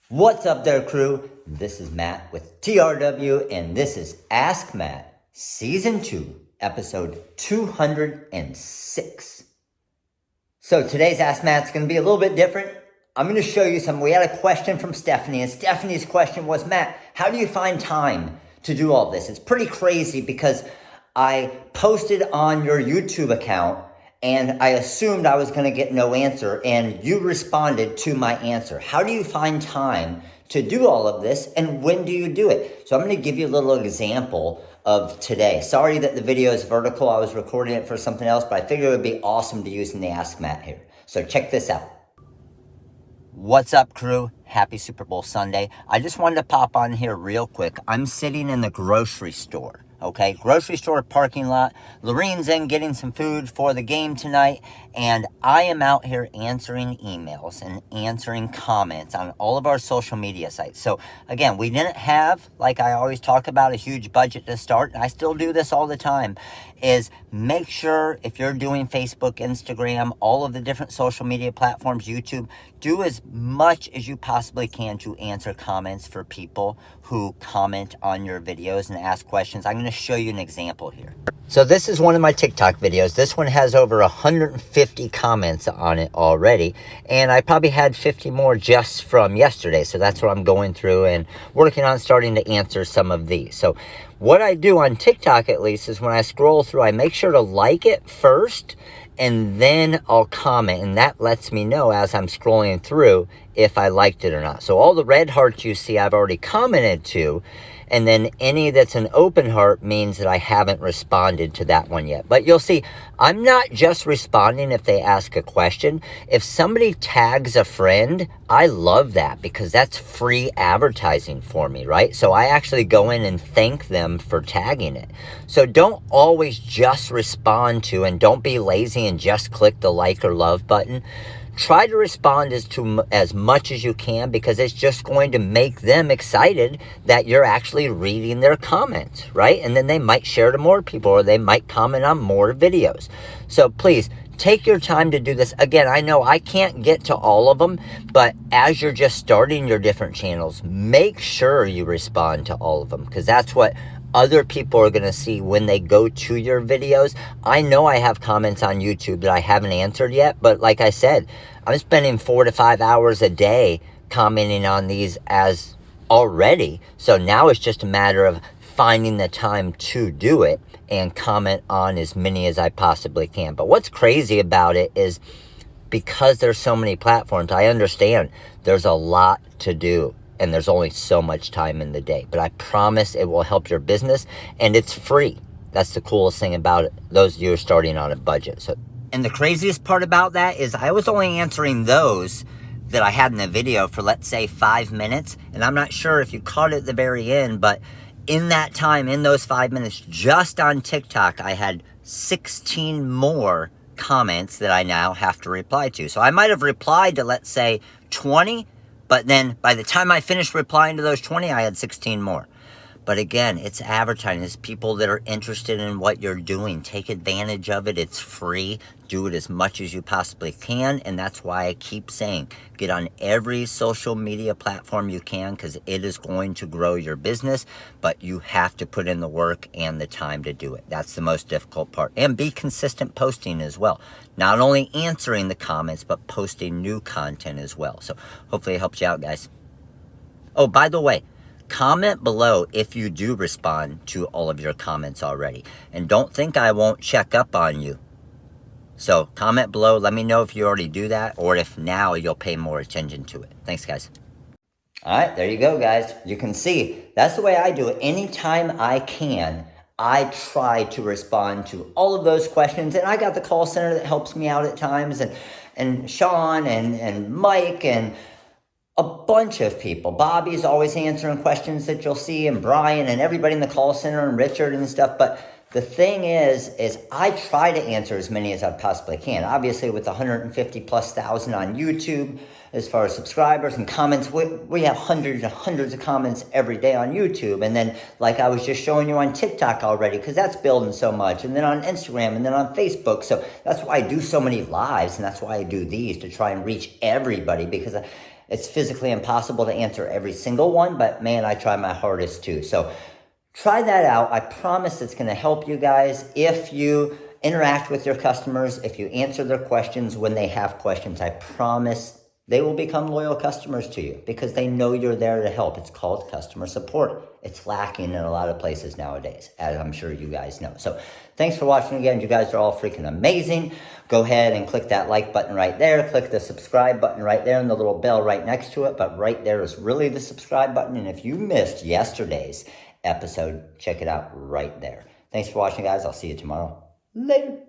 What's up there, crew? This is Matt with TRW, and this is Ask Matt, Season 2, Episode 206. So today's Ask Matt's going to be a little bit different. I'm going to show you some. We had a question from Stephanie, and Stephanie's question was, Matt, how do you find time to do all this? It's pretty crazy because I posted on your YouTube account and I assumed I was going to get no answer, and you responded to my answer. How do you find time to do all of this, and when do you do it? So I'm going to give you a little example of today. Sorry that the video is vertical. I was recording it for something else, but I figured it would be awesome to use in the Ask Matt here. So check this out. What's up, crew? Happy Super Bowl Sunday. I just wanted to pop on here real quick. I'm sitting in the grocery store. Okay, grocery store parking lot. Lorene's in getting some food for the game tonight, and I am out here answering emails and answering comments on all of our social media sites. So again, we didn't have, like I always talk about, a huge budget to start, and I still do this all the time, is make sure if you're doing Facebook, Instagram, all of the different social media platforms, YouTube, do as much as you possibly can to answer comments for people who comment on your videos and ask questions. I'm going to show you an example here. So this is one of my TikTok videos. This one has over 150 comments on it already, and I probably had 50 more just from yesterday. So that's what I'm going through and working on starting to answer some of these. So what I do on TikTok, at least, is when I scroll through, I make sure to like it first, and then I'll comment, and that lets me know as I'm scrolling through if I liked it or not. So all the red hearts you see I've already commented to, and then any that's an open heart means that I haven't responded to that one yet. But you'll see, I'm not just responding if they ask a question. If somebody tags a friend, I love that because that's free advertising for me, right? So I actually go in and thank them for tagging it. So don't always just respond to, and don't be lazy and just click the like or love button. Try to respond as much as you can, because it's just going to make them excited that you're actually reading their comments, right? And then they might share to more people, or they might comment on more videos. So please take your time to do this. Again, I know I can't get to all of them, but as you're just starting your different channels, make sure you respond to all of them, because that's what other people are going to see when they go to your videos. I know I have comments on YouTube that I haven't answered yet, but like I said, I'm spending 4 to 5 hours a day commenting on these as already. So now it's just a matter of finding the time to do it and comment on as many as I possibly can. But what's crazy about it is, because there's so many platforms, I understand there's a lot to do, and there's only so much time in the day. But I promise it will help your business, and it's free. That's the coolest thing about it, those of you who are starting on a budget. So, and the craziest part about that is I was only answering those that I had in the video for, let's say, 5 minutes. And I'm not sure if you caught it at the very end, but in that time, in those 5 minutes, just on TikTok, I had 16 more comments that I now have to reply to. So I might have replied to, let's say, 20, but then by the time I finished replying to those 20, I had 16 more. But again, it's advertising. It's people that are interested in what you're doing. Take advantage of it. It's free. Do it as much as you possibly can. And that's why I keep saying, get on every social media platform you can, because it is going to grow your business. But you have to put in the work and the time to do it. That's the most difficult part. And be consistent posting as well. Not only answering the comments, but posting new content as well. So hopefully it helps you out, guys. Oh, by the way, comment below if you do respond to all of your comments already. And don't think I won't check up on you. So comment below. Let me know if you already do that, or if now you'll pay more attention to it. Thanks, guys. All right, there you go, guys. You can see that's the way I do it. Anytime I can, I try to respond to all of those questions. And I got the call center that helps me out at times, and Sean and Mike and a bunch of people. Bobby's always answering questions that you'll see, and Brian and everybody in the call center, and Richard and stuff. But the thing is I try to answer as many as I possibly can. Obviously, with 150 plus thousand on YouTube, as far as subscribers and comments, we have hundreds and hundreds of comments every day on YouTube. And then, like I was just showing you on TikTok already, because that's building so much. And then on Instagram, and then on Facebook. So that's why I do so many lives, and that's why I do these, to try and reach everybody, because It's physically impossible to answer every single one, but man, I try my hardest too. So try that out. I promise it's going to help you guys if you interact with your customers, if you answer their questions when they have questions. I promise they will become loyal customers to you because they know you're there to help. It's called customer support. It's lacking in a lot of places nowadays, as I'm sure you guys know. So thanks for watching again. You guys are all freaking amazing. Go ahead and click that like button right there. Click the subscribe button right there and the little bell right next to it. But right there is really the subscribe button. And if you missed yesterday's episode, check it out right there. Thanks for watching, guys. I'll see you tomorrow. Later.